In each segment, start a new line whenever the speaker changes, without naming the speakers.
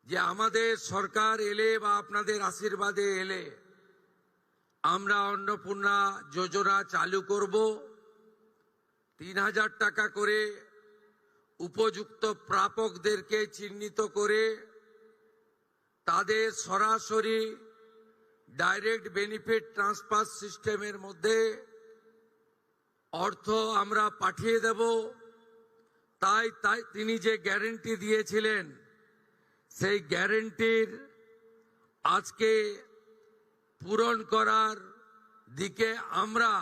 যে আমাদের সরকার এলে বা আপনাদের আশীর্বাদে এলে আমরা অন্নপূর্ণা যোজনা চালু করব। ৩,০০০ টাকা করে উপযুক্ত প্রাপকদেরকে চিহ্নিত করে তাদের সরাসরি ডাইরেক্ট বেনিফিট ট্রান্সফার সিস্টেমের মধ্যে অর্থ আমরা পাঠিয়ে দেব। তাই তিনি যে গ্যারান্টি দিয়েছিলেন সেই গ্যারান্টির আজকে পূরণ করার দিকে আমরা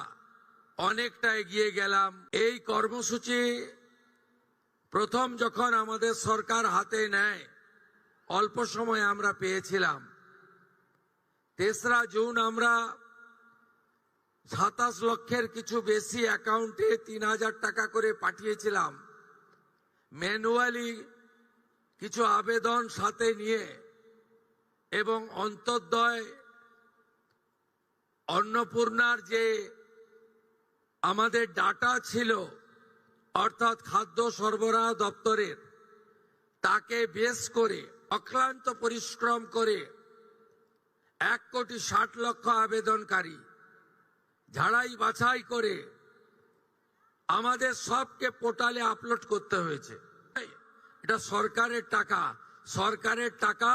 অনেকটা এগিয়ে গেলাম। এই কর্মসূচি প্রথম যখন আমাদের সরকার হাতে নেয় অল্প সময় আমরা পেয়েছিলাম। ৩রা জুন আমরা ২৭ লক্ষের কিছু বেশি অ্যাকাউন্টে ৩,০০০ টাকা করে পাঠিয়েছিলাম। ম্যানুয়ালি কিছু আবেদন সাথে নিয়ে এবং অন্তর্দয় অন্নপূর্ণার যে আমাদের ডাটা ছিল অর্থাৎ খাদ্য সরবরাহ দপ্তরের, তাকে বেস করে অক্লান্ত পরিশ্রম করে ১,৬০,০০,০০০ আবেদনকারী ঝাড়াই বাছাই করে আমাদের সবকে পোর্টালে আপলোড করতে হয়েছে। এটা সরকারের টাকা, সরকারের টাকা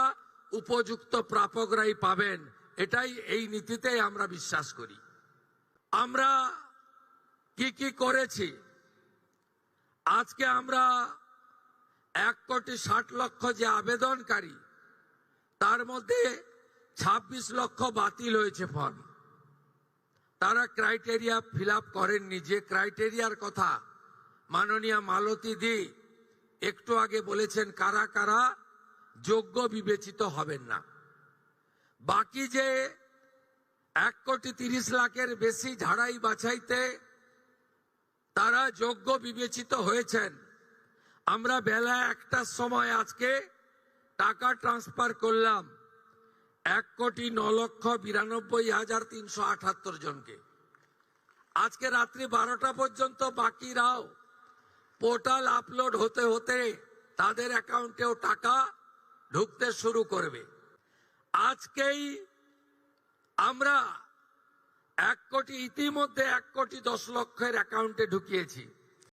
উপযুক্ত প্রাপকরাই পাবেন, এটাই এই নীতিতেই আমরা বিশ্বাস করি। আমরা কি করেছি আজকে আমরা ১,৬০,০০,০০০ যে আবেদনকারী তার মধ্যে ২৬ লক্ষ বাতিল হয়েছে ফর্ম। তারা ক্রাইটেরিয়া ফিল আপ করেননি। যে ক্রাইটেরিয়ার কথা মাননীয় মালতী দি একটু আগে বলেছেন, কারা কারা যোগ্য বিবেচিত হবেন না। বাকি যে ১,৩০,০০,০০০ বেশি ঝাড়াই বাছাইতে তারা যোগ্য বিবেচিত হয়েছেন। আমরা বেলা ১টার সময় আজকে টাকা ট্রান্সফার করলাম ১,৯,৯২,৩৭৮ জনকে। আজকে রাত্রি ১২টা পর্যন্ত বাকিরাও পোর্টাল আপলোড হতে হতে তাদের অ্যাকাউন্টেও টাকা ঢুকতে শুরু করবে। আজকেই আমরা ইতিমধ্যে ১,১০,০০,০০০ অ্যাকাউন্টে ঢুকিয়েছি।